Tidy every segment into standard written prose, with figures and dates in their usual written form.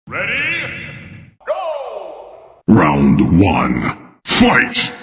Ready? Go! Round 1. Fight!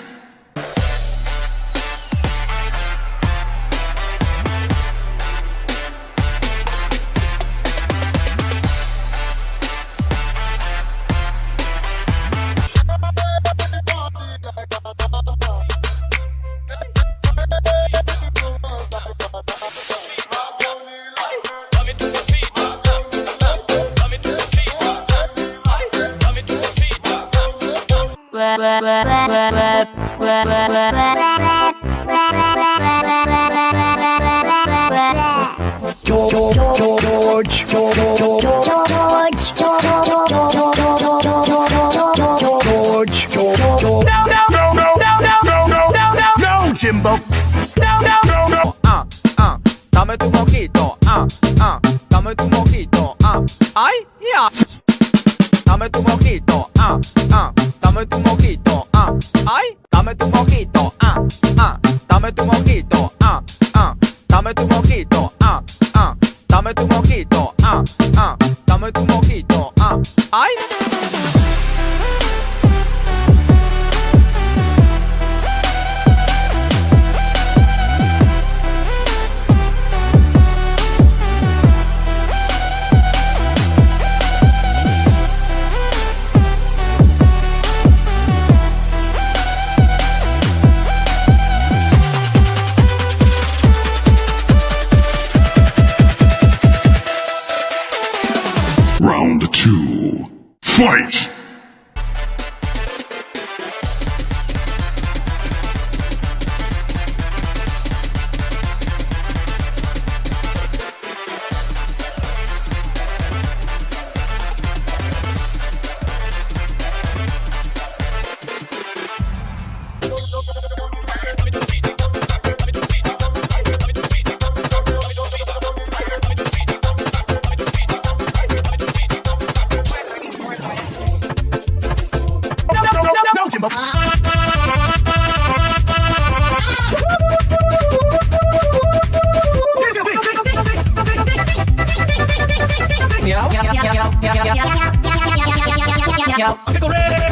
Chimbo. No. Dame tu mojito. Dame tu mojito. Ay, ya. Dame tu mojito. Dame tu mojito. Ay, dame tu mojito. Dame tu mojito. Dame tu mojito. Dame tu mojito. Dame tu mojito. Ay. Round 2. Fight! Meow.